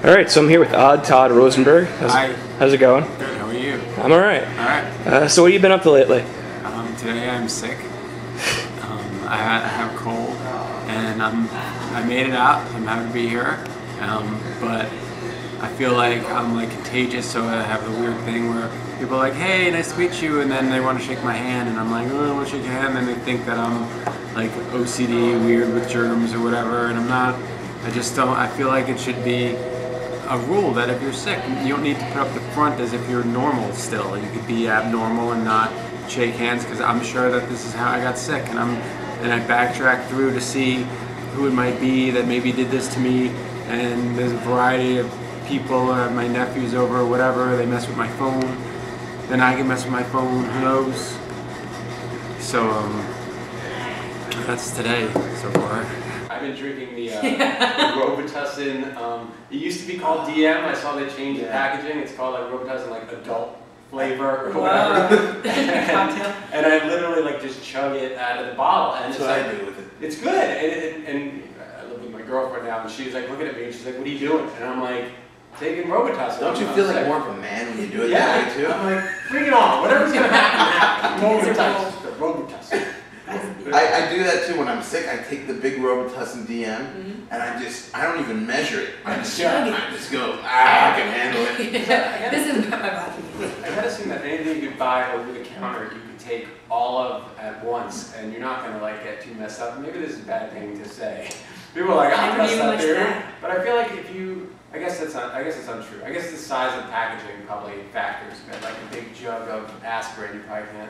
All right, so I'm here with Odd Todd Rosenberg. Hi. How's it going? Good. How are you? I'm all right. All right. So what have you been up to lately? Today I'm sick. I have a cold, and I made it out. I'm happy to be here, but I feel like I'm like contagious. So I have the weird thing where people are like, "Hey, nice to meet you," and then they want to shake my hand, and I'm like, "Oh, I want to shake your hand," and then they think that I'm like OCD, weird with germs or whatever, and I'm not. I just don't. I feel like it should be a rule that if you're sick, you don't need to put up the front as if you're normal still. You could be abnormal and not shake hands, because I'm sure that this is how I got sick, and I backtracked through to see who it might be that maybe did this to me, and there's a variety of people, my nephews over or whatever, they mess with my phone, then I can mess with my phone, who knows. So that's today so far. I've been drinking the Robitussin. It used to be called DM. I saw they changed the packaging. It's called like Robitussin, like adult flavor or whatever. And I literally like just chug it out of the bottle. And that's what I do with it. It's good. And I live with my girlfriend now, and she's like looking at me and she's like, "What are you doing?" And I'm like, taking Robitussin. Don't you feel like more of a man when you do it that way too? I'm like, bring it on. Whatever's gonna happen. Robitussin. I do that too when I'm sick. I take the big Robitussin DM and I don't even measure it. I just go, I can handle it. This is my body. I gotta assume that anything you could buy over the counter, you could take all of at once, and you're not gonna like get too messed up. Maybe this is a bad thing to say. People are like, I'm messed up here. But I feel like if you, I guess it's untrue. I guess the size of packaging probably factors. Like a big jug of aspirin, you probably can't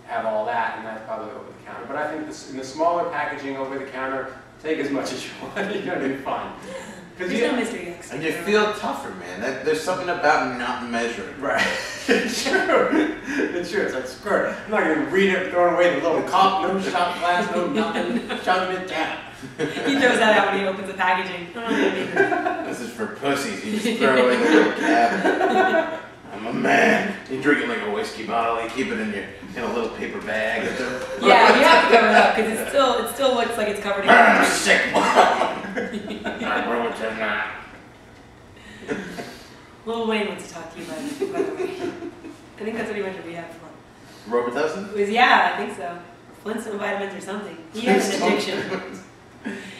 have all that, and that's probably over the counter. But I think in the smaller packaging over the counter, take as much as you want. You're gonna be fine. There's no mystery X. And you feel tougher, man. There's something about not measuring. Right. It's true. It's true. It's like, screw it. I'm not gonna read it, throwing away the little cup, no shot glass, no nothing, chugging it down. He throws that out when he opens the packaging. This is for pussies. You just throw away the little cap. I'm a man. You drink it like a whiskey bottle. You keep it in a little paper bag. Yeah, you have to cover it up because it still looks like it's covered in. I'm a sick mom. I'm Robitussin. Lil Wayne wants to talk to you by the way. I think that's what he went to rehab for. Robitussin? Yeah, I think so. Flintstone vitamins or something. He has an addiction.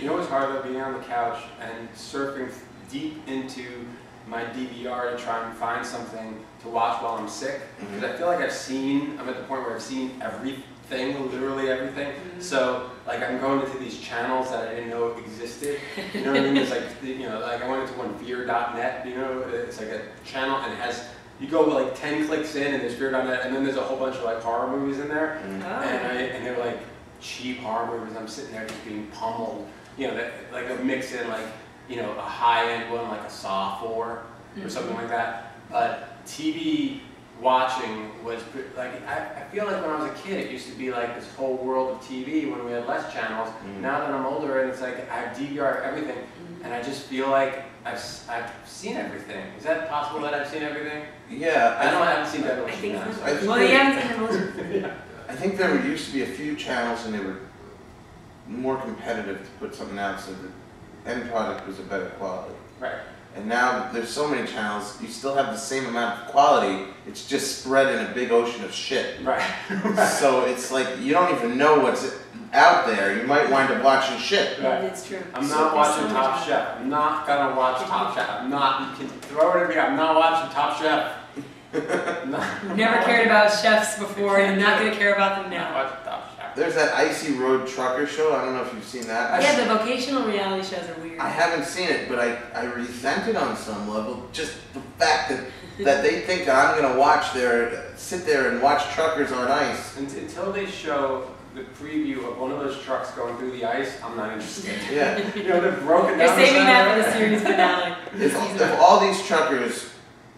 You know what's hard about being on the couch and surfing deep into my DVR to try and find something to watch while I'm sick? Because I feel like I'm at the point where I've seen everything, literally everything. So like I'm going into these channels that I didn't know existed. You know what I mean? It's like, like I went into one fear.net, it's like a channel, and it has, you go like 10 clicks in and there's fear.net, and then there's a whole bunch of like horror movies in there. And they're like cheap horror movies. I'm sitting there just being pummeled. Like a mix in like, a high-end one like a Saw 4 or something like that. But TV watching was like, I feel like when I was a kid, it used to be like this whole world of TV when we had less channels. Now that I'm older, and it's like I have DVR everything, and I just feel like I've seen everything. Is that possible that I've seen everything? Yeah. I haven't seen that. I think so. Well, you haven't seen it. I think there used to be a few channels, and they were more competitive to put something out so the end product was a better quality. Right. And now there's so many channels, you still have the same amount of quality, it's just spread in a big ocean of shit. Right. So it's like, you don't even know what's out there, you might wind up watching shit. Right. It's true. I'm not watching Top Chef. I'm not gonna watch Top Chef. You can throw it at me, I'm not watching Top Chef. Never cared about chefs before, and not going to care about them now. There's that Icy Road Trucker show. I don't know if you've seen that. Yeah, the vocational reality shows are weird. I haven't seen it, but I resent it on some level. Just the fact that they think that I'm going to sit there and watch truckers on ice. Until they show the preview of one of those trucks going through the ice, I'm not interested. Yeah. They're broken down. They're saving that for the series finale. If all these truckers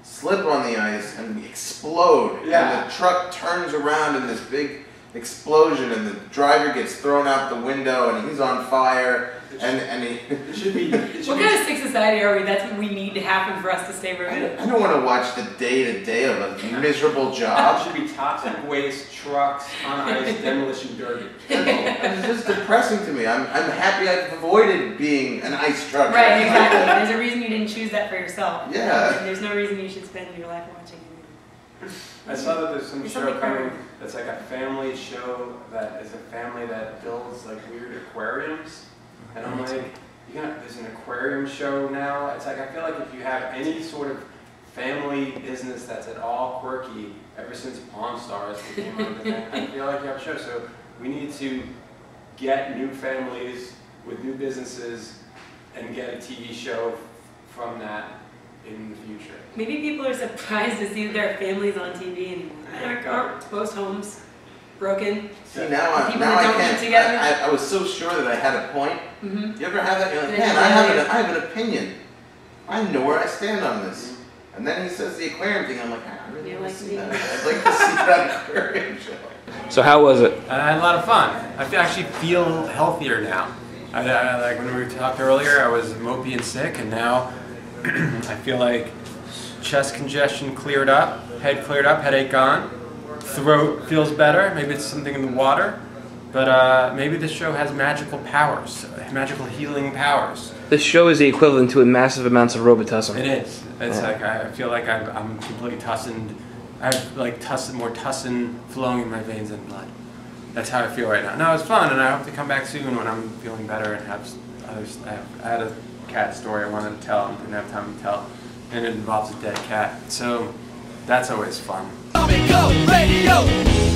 slip on the ice and explode, and the truck turns around in this big explosion and the driver gets thrown out the window and he's on fire and he... It should be... What kind of sick society are we? That's what we need to happen for us to stay rooted. I don't want to watch the day-to-day of a miserable It job. should be toxic waste, trucks, on ice, demolition derby. It's just depressing to me. I'm happy I've avoided being an ice truck. Right, exactly. There's a reason you didn't choose that for yourself. Yeah. And there's no reason you should spend your life watching it. I saw that there's some There's show something coming crazy. that's like a family show that is a family that builds like weird aquariums. And I'm like, there's an aquarium show now. It's like, I feel like if you have any sort of family business that's at all quirky, ever since Pawn Stars became like the thing, I feel like you have a show. So we need to get new families with new businesses and get a TV show from that in the future. Maybe people are surprised to see their families on TV anymore. Aren't most homes broken? See, now People I that don't can't. get together? I was so sure that I had a point. Mm-hmm. You ever have that? You're like, And man, then I have an opinion. I know where I stand on this. And then he says the aquarium thing. I'm like, I really You want like to see me? that. I'd like to see that aquarium show. So how was it? I had a lot of fun. I actually feel healthier now. Like when we talked earlier, I was mopey and sick, and now I feel like chest congestion cleared up, head cleared up, headache gone, throat feels better. Maybe it's something in the water, but maybe this show has magical powers, magical healing powers. This show is the equivalent to massive amounts of Robitussin. It is. It's like I feel like I'm completely tussined. I have like more tussin flowing in my veins than blood. That's how I feel right now. No, it's fun, and I hope to come back soon when I'm feeling better and have others. I had a cat story I wanted to tell and didn't have time to tell, and it involves a dead cat. So that's always fun. Radio.